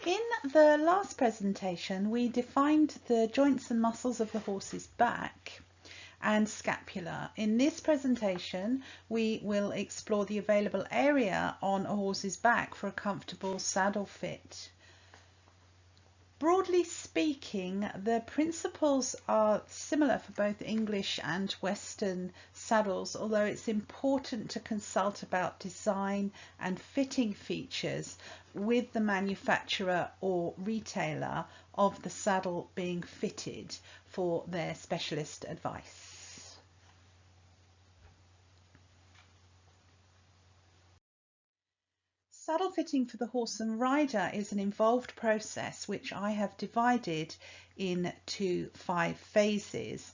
In the last presentation, we defined the joints and muscles of the horse's back and scapula. In this presentation, we will explore the available area on a horse's back for a comfortable saddle fit. Broadly speaking, the principles are similar for both English and Western saddles, although it's important to consult about design and fitting features with the manufacturer or retailer of the saddle being fitted for their specialist advice. Saddle fitting for the horse and rider is an involved process which I have divided into 5 phases.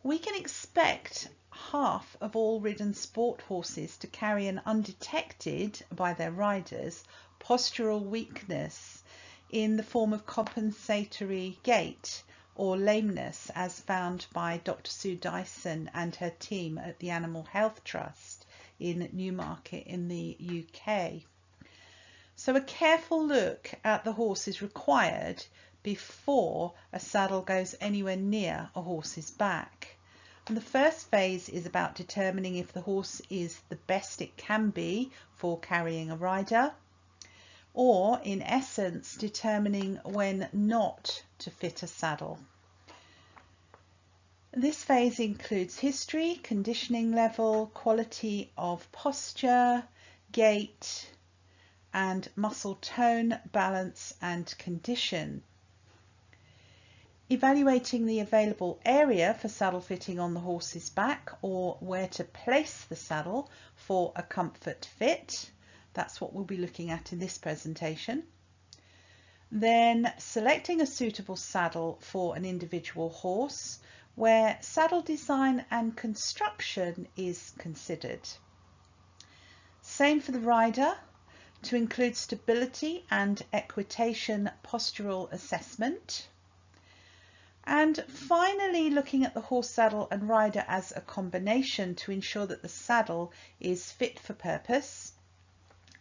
We can expect half of all ridden sport horses to carry an undetected by their riders postural weakness in the form of compensatory gait or lameness, as found by Dr. Sue Dyson and her team at the Animal Health Trust in Newmarket in the UK. So a careful look at the horse is required before a saddle goes anywhere near a horse's back. And the first phase is about determining if the horse is the best it can be for carrying a rider, or in essence determining when not to fit a saddle. This phase includes history, conditioning level, quality of posture, gait, and muscle tone, balance and condition. Evaluating the available area for saddle fitting on the horse's back, or where to place the saddle for a comfort fit. That's what we'll be looking at in this presentation. Then selecting a suitable saddle for an individual horse, where saddle design and construction is considered. Same for the rider, to include stability and equitation postural assessment. And finally, looking at the horse saddle and rider as a combination to ensure that the saddle is fit for purpose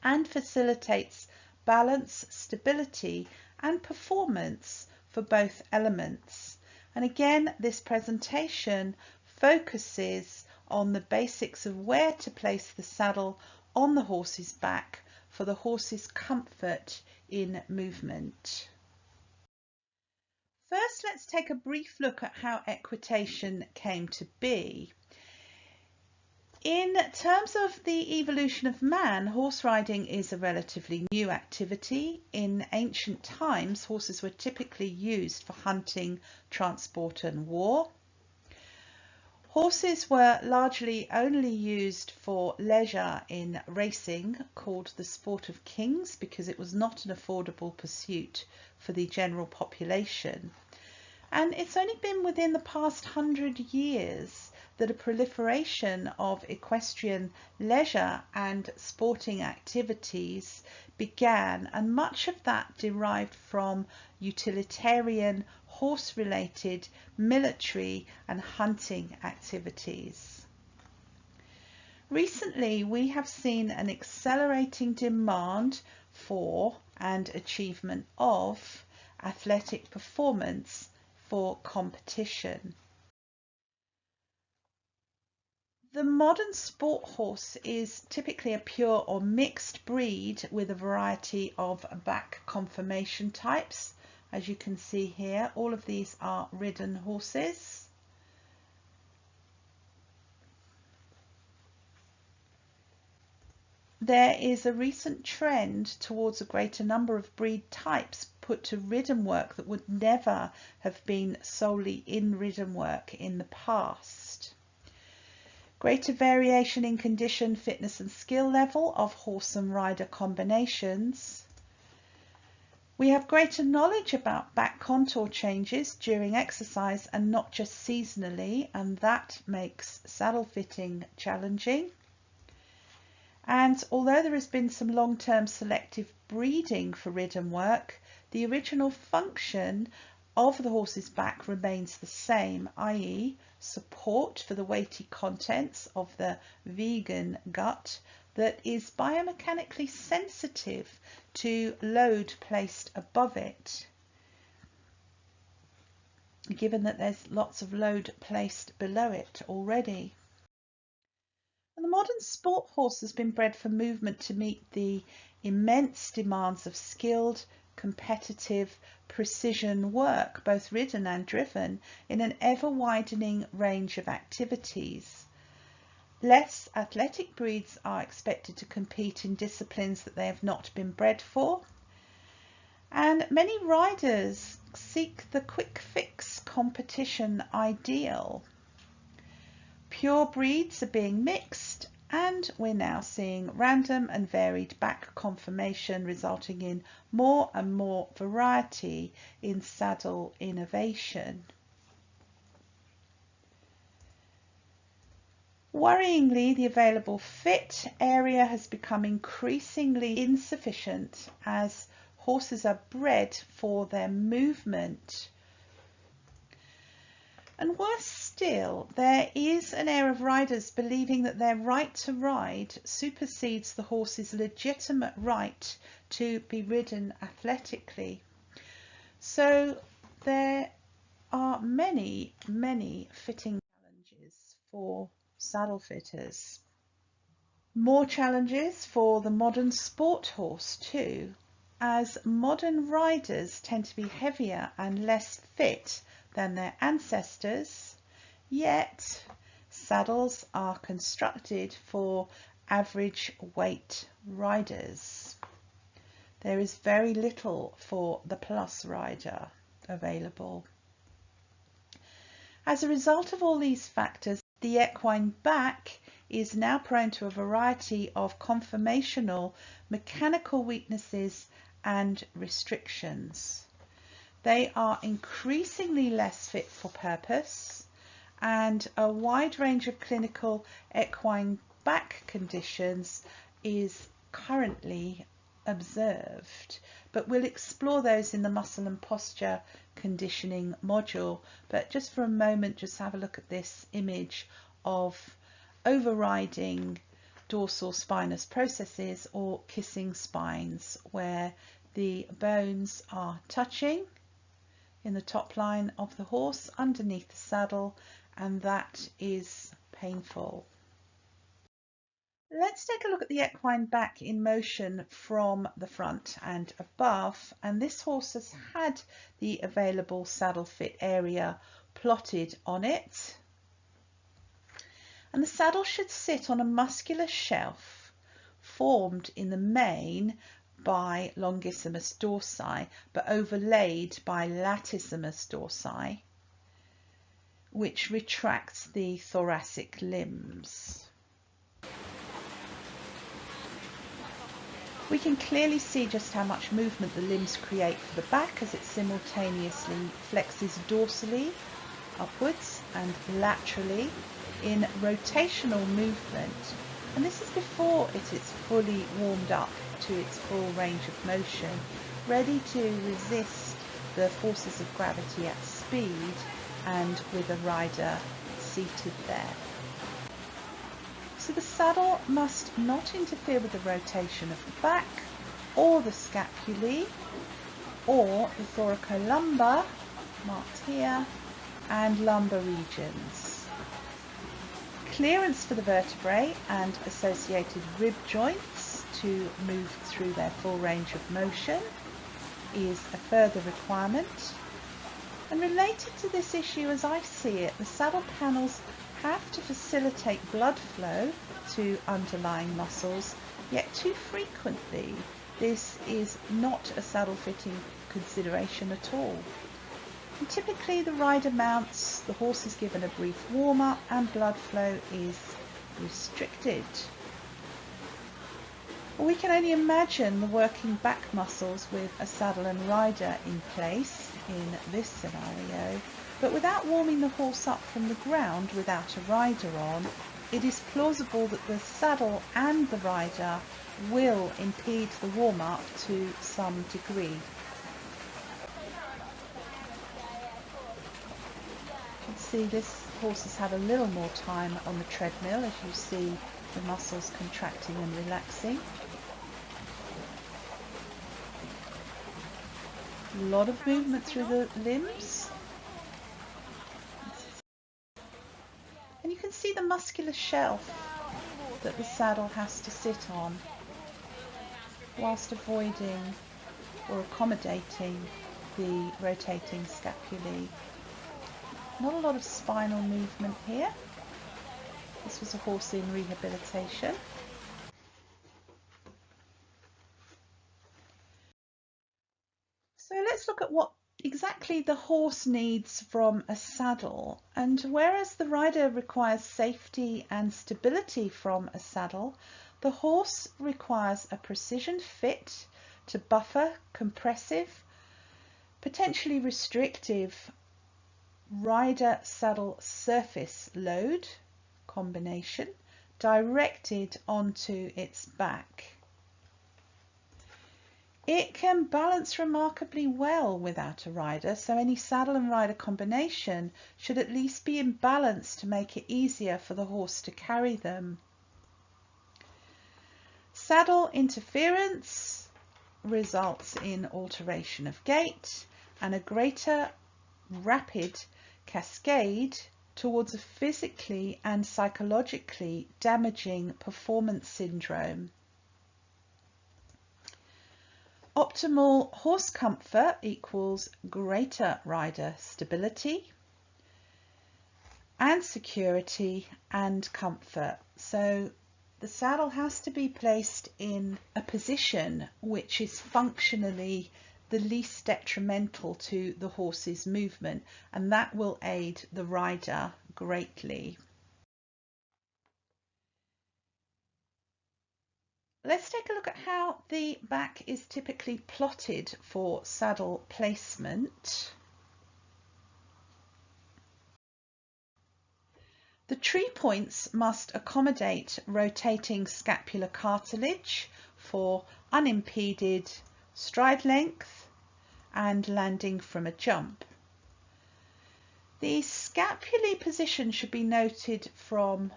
and facilitates balance, stability and performance for both elements. And again, this presentation focuses on the basics of where to place the saddle on the horse's back for the horse's comfort in movement. First, let's take a brief look at how equitation came to be. In terms of the evolution of man, horse riding is a relatively new activity. In ancient times, horses were typically used for hunting, transport and war. Horses were largely only used for leisure in racing, called the sport of kings, because it was not an affordable pursuit for the general population. And it's only been within the past 100 years that a proliferation of equestrian leisure and sporting activities began, and much of that derived from utilitarian horse-related military and hunting activities. Recently, we have seen an accelerating demand for and achievement of athletic performance for competition. The modern sport horse is typically a pure or mixed breed with a variety of back conformation types. As you can see here, all of these are ridden horses. There is a recent trend towards a greater number of breed types put to ridden work that would never have been solely in ridden work in the past. Greater variation in condition, fitness and skill level of horse and rider combinations. We have greater knowledge about back contour changes during exercise and not just seasonally, and that makes saddle fitting challenging. And although there has been some long-term selective breeding for ridden work, the original function of the horse's back remains the same, i.e. support for the weighty contents of the vegan gut that is biomechanically sensitive to load placed above it, given that there's lots of load placed below it already. And the modern sport horse has been bred for movement to meet the immense demands of skilled, competitive, precision work, both ridden and driven, in an ever-widening range of activities. Less athletic breeds are expected to compete in disciplines that they have not been bred for, and many riders seek the quick fix competition ideal. Pure breeds are being mixed, and we're now seeing random and varied back conformation, resulting in more and more variety in saddle innovation. Worryingly, the available fit area has become increasingly insufficient as horses are bred for their movement. And worse still, there is an air of riders believing that their right to ride supersedes the horse's legitimate right to be ridden athletically. So there are many fitting challenges for saddle fitters. More challenges for the modern sport horse too, as modern riders tend to be heavier and less fit than their ancestors, yet saddles are constructed for average weight riders. There is very little for the plus rider available. As a result of all these factors, the equine back is now prone to a variety of conformational mechanical weaknesses and restrictions. They are increasingly less fit for purpose, and a wide range of clinical equine back conditions is currently observed, but we'll explore those in the muscle and posture conditioning module. But just for a moment, just have a look at this image of overriding dorsal spinous processes or kissing spines, where the bones are touching in the top line of the horse underneath the saddle, and that is painful. Let's take a look at the equine back in motion from the front and above, and this horse has had the available saddle fit area plotted on it, and the saddle should sit on a muscular shelf formed in the main by longissimus dorsi but overlaid by latissimus dorsi, which retracts the thoracic limbs. We can clearly see just how much movement the limbs create for the back as it simultaneously flexes dorsally upwards and laterally in rotational movement, and this is before it is fully warmed up to its full range of motion, ready to resist the forces of gravity at speed and with a rider seated there. So the saddle must not interfere with the rotation of the back or the scapulae or the thoracolumbar, marked here, and lumbar regions. Clearance for the vertebrae and associated rib joints to move through their full range of motion is a further requirement. And related to this issue, as I see it, the saddle panels have to facilitate blood flow to underlying muscles, yet too frequently this is not a saddle fitting consideration at all. And typically the rider mounts, the horse is given a brief warm-up and blood flow is restricted. We can only imagine the working back muscles with a saddle and rider in place in this scenario, but without warming the horse up from the ground without a rider on, it is plausible that the saddle and the rider will impede the warm-up to some degree. see this horse has had a little more time on the treadmill, as you see the muscles contracting and relaxing. A lot of movement through the limbs. And you can see the muscular shelf that the saddle has to sit on whilst avoiding or accommodating the rotating scapulae. Not a lot of spinal movement here. This was a horse in rehabilitation. So let's look at what exactly the horse needs from a saddle. And whereas the rider requires safety and stability from a saddle, the horse requires a precision fit to buffer compressive, potentially restrictive rider saddle surface load combination directed onto its back. It can balance remarkably well without a rider, so any saddle and rider combination should at least be in balance to make it easier for the horse to carry them. Saddle interference results in alteration of gait and a greater rapid cascade towards a physically and psychologically damaging performance syndrome. Optimal horse comfort equals greater rider stability and security and comfort. So the saddle has to be placed in a position which is functionally the least detrimental to the horse's movement, and that will aid the rider greatly. Let's take a look at how the back is typically plotted for saddle placement. The tree points must accommodate rotating scapular cartilage for unimpeded stride length and landing from a jump. The scapulae position should be noted from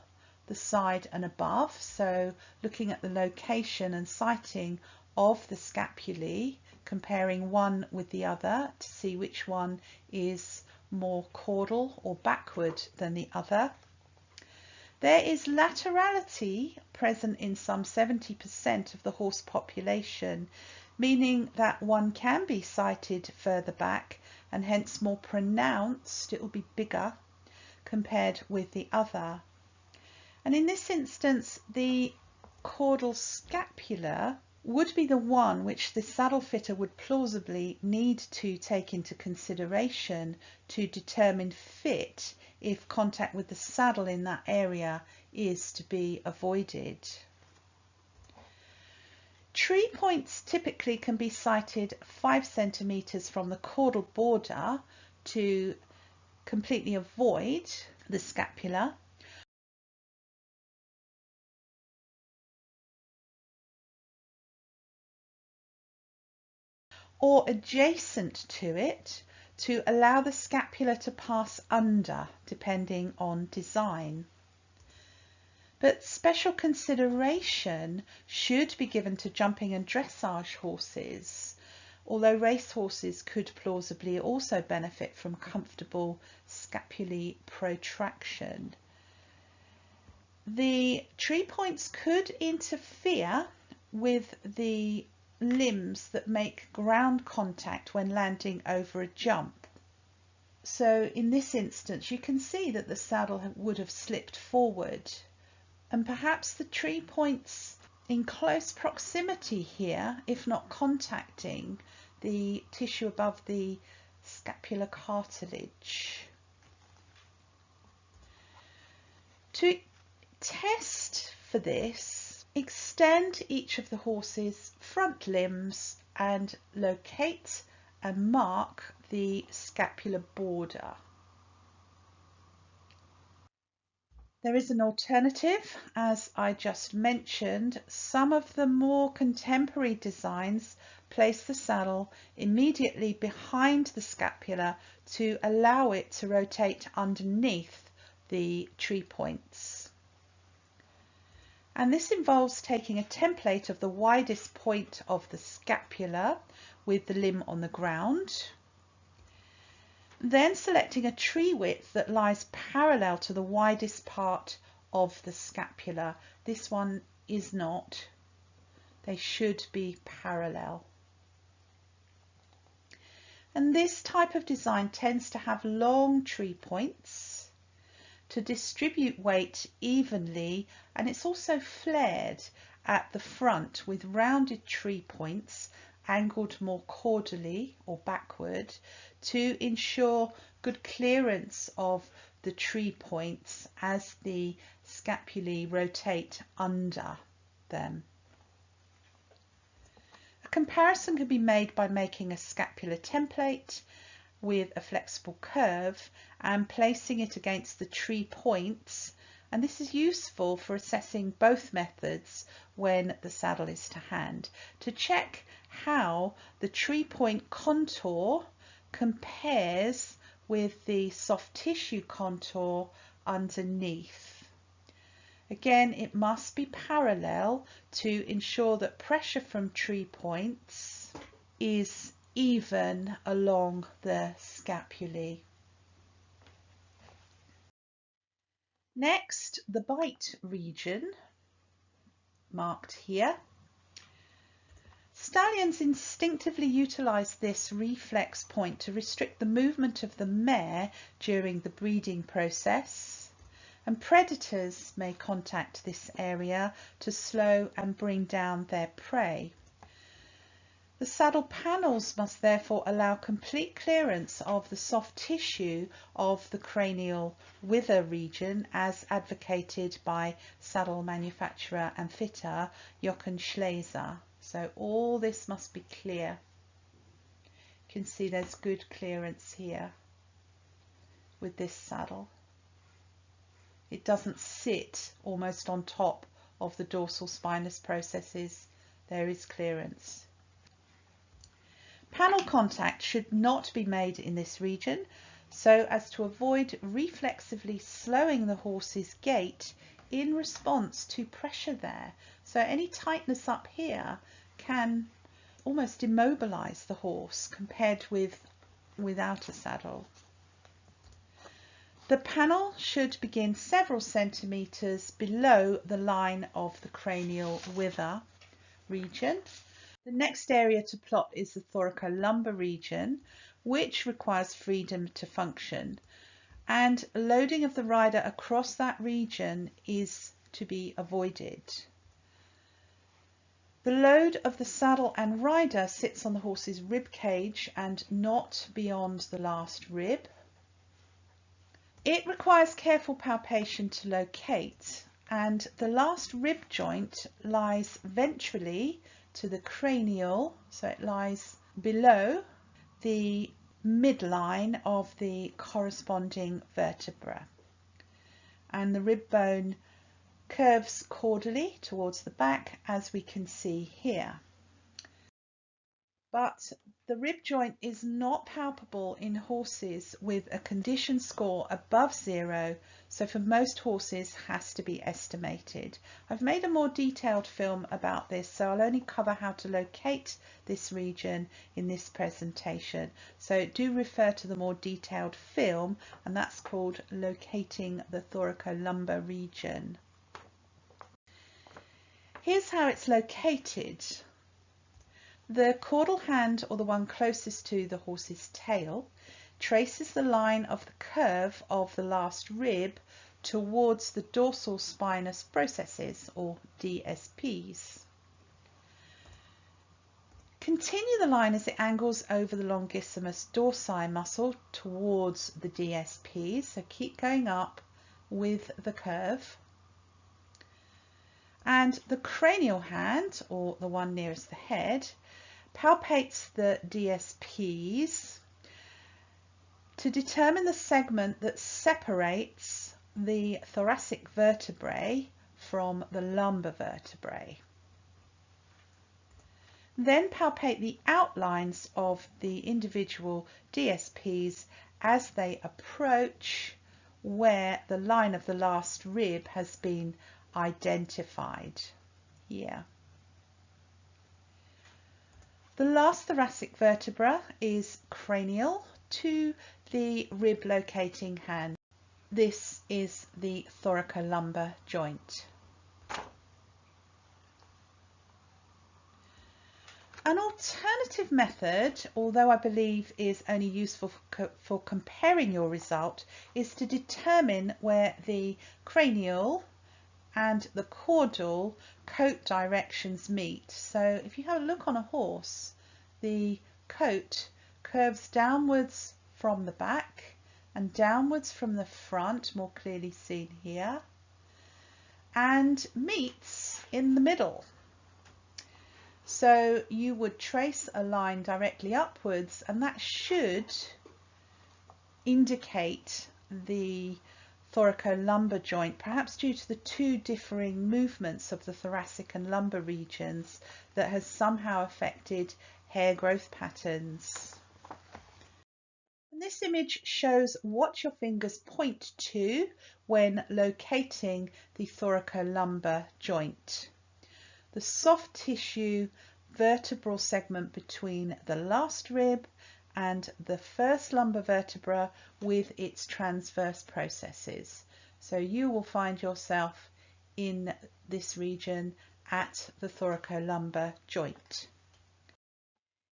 the side and above, so looking at the location and sighting of the scapulae, comparing one with the other to see which one is more caudal or backward than the other. There is laterality present in some 70% of the horse population, meaning that one can be sighted further back and hence more pronounced, it will be bigger compared with the other. And in this instance, the caudal scapula would be the one which the saddle fitter would plausibly need to take into consideration to determine fit if contact with the saddle in that area is to be avoided. Tree points typically can be sighted 5 centimeters from the caudal border to completely avoid the scapula. Or adjacent to it to allow the scapula to pass under, depending on design. But special consideration should be given to jumping and dressage horses, although race horses could plausibly also benefit from comfortable scapulae protraction. The tree points could interfere with the limbs that make ground contact when landing over a jump. So in this instance, you can see that the saddle would have slipped forward, and perhaps the tree points in close proximity here, if not contacting the tissue above the scapular cartilage. To test for this, extend each of the horse's front limbs and locate and mark the scapular border. There is an alternative, as I just mentioned. Some of the more contemporary designs place the saddle immediately behind the scapula to allow it to rotate underneath the tree points. And this involves taking a template of the widest point of the scapula with the limb on the ground, then selecting a tree width that lies parallel to the widest part of the scapula. This one is not. They should be parallel. And this type of design tends to have long tree points to distribute weight evenly, and it's also flared at the front with rounded tree points angled more caudally or backward to ensure good clearance of the tree points as the scapulae rotate under them. A comparison can be made by making a scapular template with a flexible curve and placing it against the tree points, and this is useful for assessing both methods when the saddle is to hand, to check how the tree point contour compares with the soft tissue contour underneath. Again, it must be parallel to ensure that pressure from tree points is even along the scapulae. Next, the bite region, marked here. Stallions instinctively utilize this reflex point to restrict the movement of the mare during the breeding process, and predators may contact this area to slow and bring down their prey. The saddle panels must therefore allow complete clearance of the soft tissue of the cranial wither region, as advocated by saddle manufacturer and fitter Jochen Schlesser. So all this must be clear. You can see there's good clearance here with this saddle. It doesn't sit almost on top of the dorsal spinous processes. There is clearance. Panel contact should not be made in this region so as to avoid reflexively slowing the horse's gait in response to pressure there. So any tightness up here can almost immobilize the horse compared with without a saddle. The panel should begin several centimeters below the line of the cranial wither region. The next area to plot is the thoracolumbar region, which requires freedom to function, and loading of the rider across that region is to be avoided. The load of the saddle and rider sits on the horse's rib cage and not beyond the last rib. It requires careful palpation to locate, and the last rib joint lies ventrally to the cranial, so it lies below the midline of the corresponding vertebra, and the rib bone curves caudally towards the back, as we can see here. But the rib joint is not palpable in horses with a condition score above 0, so for most horses has to be estimated. I've made a more detailed film about this, so I'll only cover how to locate this region in this presentation. So do refer to the more detailed film, and that's called Locating the Thoracolumbar Region. Here's how it's located. The caudal hand, or the one closest to the horse's tail, traces the line of the curve of the last rib towards the dorsal spinous processes, or DSPs. Continue the line as it angles over the longissimus dorsi muscle towards the DSPs, so keep going up with the curve. And the cranial hand, or the one nearest the head, palpates the DSPs to determine the segment that separates the thoracic vertebrae from the lumbar vertebrae. Then palpate the outlines of the individual DSPs as they approach where the line of the last rib has been identified here. The last thoracic vertebra is cranial to the rib locating hand. This is the thoracolumbar joint. An alternative method, although I believe is only useful for comparing your result, is to determine where the cranial and the caudal coat directions meet. So if you have a look on a horse, the coat curves downwards from the back and downwards from the front, more clearly seen here, and meets in the middle. So you would trace a line directly upwards, and that should indicate the thoracolumbar joint, perhaps due to the two differing movements of the thoracic and lumbar regions that has somehow affected hair growth patterns. And this image shows what your fingers point to when locating the thoracolumbar joint. The soft tissue vertebral segment between the last rib and the first lumbar vertebra with its transverse processes. So you will find yourself in this region at the thoracolumbar joint.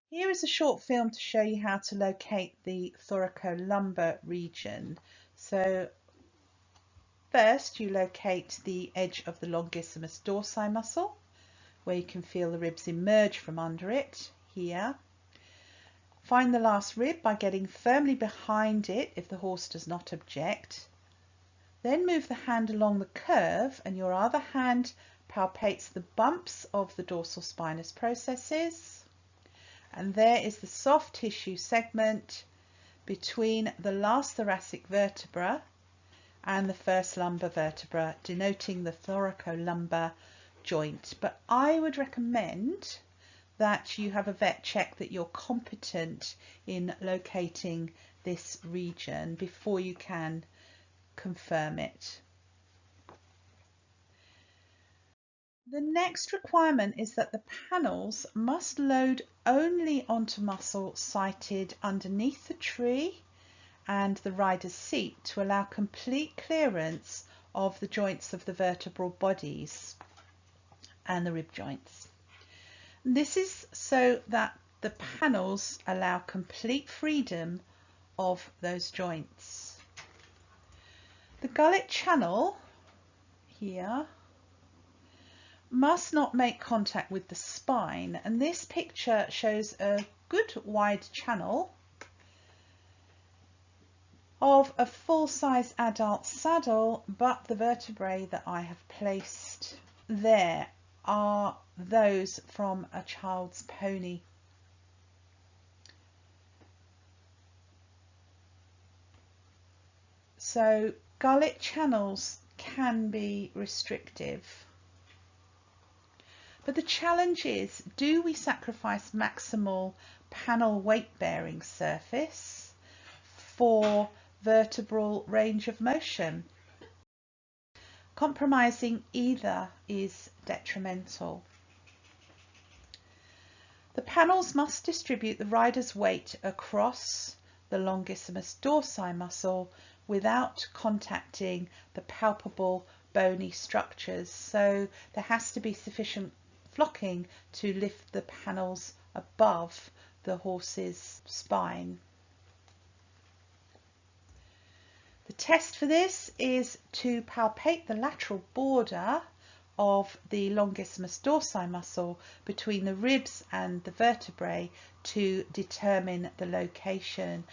Here is a short film to show you how to locate the thoracolumbar region. So first you locate the edge of the longissimus dorsi muscle, where you can feel the ribs emerge from under it here. Find the last rib by getting firmly behind it if the horse does not object. Then move the hand along the curve and your other hand palpates the bumps of the dorsal spinous processes. And there is the soft tissue segment between the last thoracic vertebra and the first lumbar vertebra, denoting the thoracolumbar joint. But I would recommend that you have a vet check that you're competent in locating this region before you can confirm it. The next requirement is that the panels must load only onto muscle sited underneath the tree and the rider's seat to allow complete clearance of the joints of the vertebral bodies and the rib joints. This is so that the panels allow complete freedom of those joints. The gullet channel here must not make contact with the spine, and this picture shows a good wide channel of a full-size adult saddle, but the vertebrae that I have placed there are those from a child's pony. So gullet channels can be restrictive. But the challenge is, do we sacrifice maximal panel weight bearing surface for vertebral range of motion? Compromising either is detrimental. The panels must distribute the rider's weight across the longissimus dorsi muscle without contacting the palpable bony structures. So there has to be sufficient flocking to lift the panels above the horse's spine. The test for this is to palpate the lateral border of the longissimus dorsi muscle between the ribs and the vertebrae to determine the location.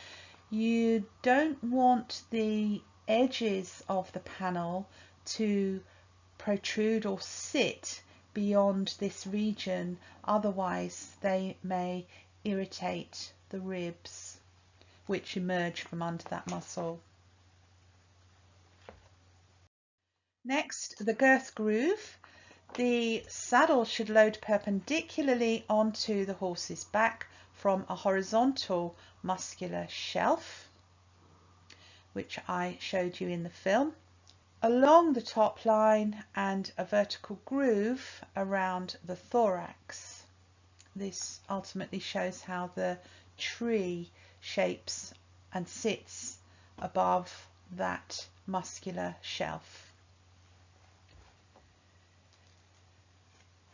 You don't want the edges of the panel to protrude or sit beyond this region, otherwise they may irritate the ribs which emerge from under that muscle. Next, the girth groove. The saddle should load perpendicularly onto the horse's back from a horizontal muscular shelf, which I showed you in the film, along the top line, and a vertical groove around the thorax. This ultimately shows how the tree shapes and sits above that muscular shelf.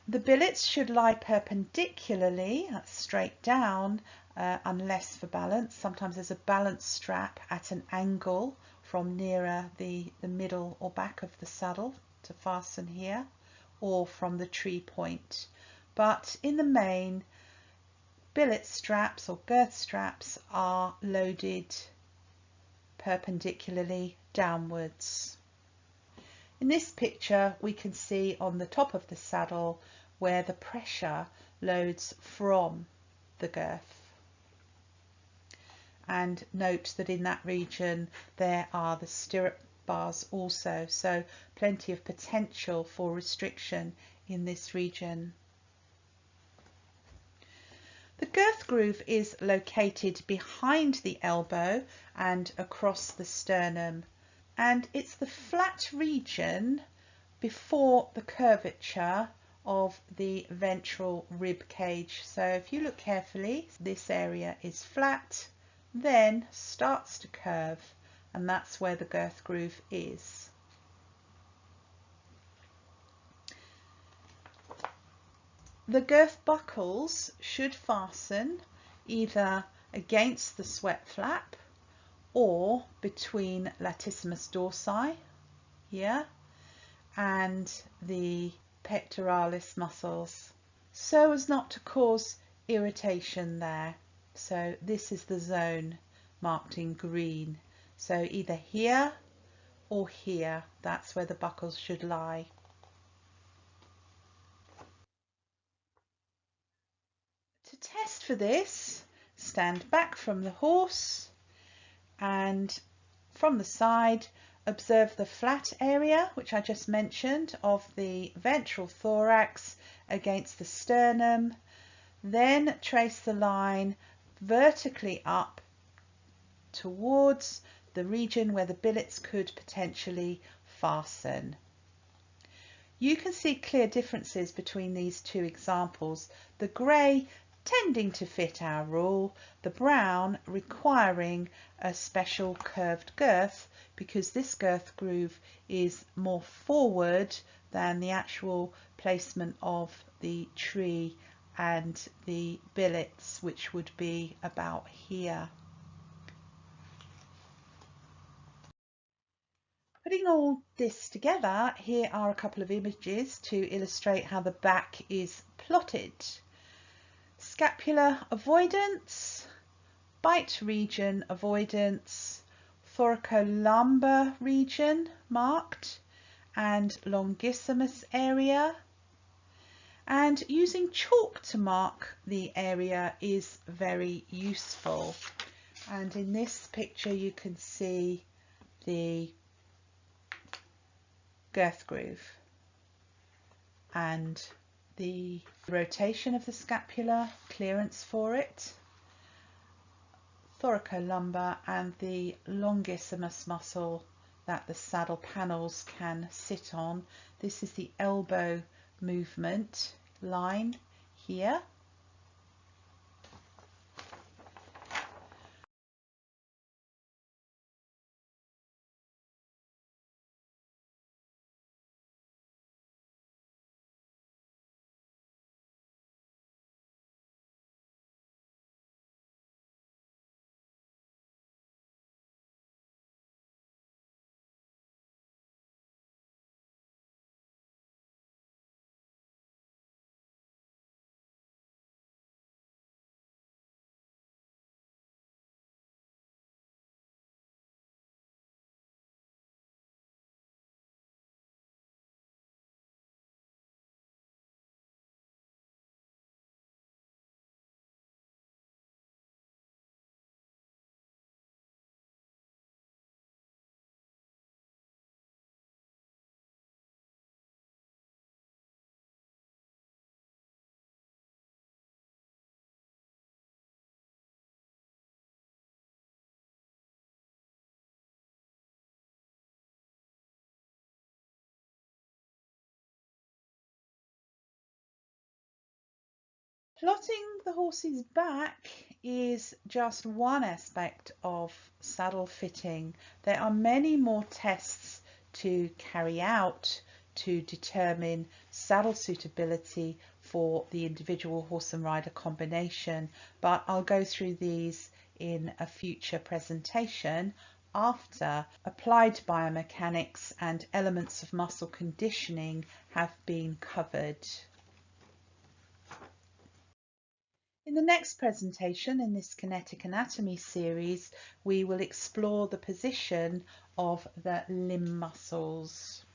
The billets should lie perpendicularly, that's straight down, unless for balance. Sometimes there's a balance strap at an angle from nearer the middle or back of the saddle to fasten here, or from the tree point. But in the main, billet straps or girth straps are loaded perpendicularly downwards. In this picture we can see on the top of the saddle where the pressure loads from the girth. And note that in that region there are the stirrup bars also, so plenty of potential for restriction in this region. The girth groove is located behind the elbow and across the sternum, and it's the flat region before the curvature of the ventral rib cage. So if you look carefully, this area is flat, then starts to curve, and that's where the girth groove is. The girth buckles should fasten either against the sweat flap or between latissimus dorsi here and the pectoralis muscles, so as not to cause irritation there. So this is the zone marked in green, so either here or here, that's where the buckles should lie. To test for this, stand back from the horse and from the side observe the flat area, which I just mentioned, of the ventral thorax against the sternum. Then trace the line vertically up towards the region where the billets could potentially fasten. You can see clear differences between these two examples. The grey tending to fit our rule, the brown requiring a special curved girth, because this girth groove is more forward than the actual placement of the tree and the billets, which would be about here. Putting all this together, here are a couple of images to illustrate how the back is plotted. Scapular avoidance, bite region avoidance, thoracolumbar region marked, and longissimus area. And using chalk to mark the area is very useful. And in this picture you can see the girth groove and the rotation of the scapula, clearance for it, thoracolumbar, and the longissimus muscle that the saddle panels can sit on. This is the elbow movement line here. Plotting the horse's back is just one aspect of saddle fitting. There are many more tests to carry out to determine saddle suitability for the individual horse and rider combination, but I'll go through these in a future presentation after applied biomechanics and elements of muscle conditioning have been covered. In the next presentation in this kinetic anatomy series, we will explore the position of the limb muscles.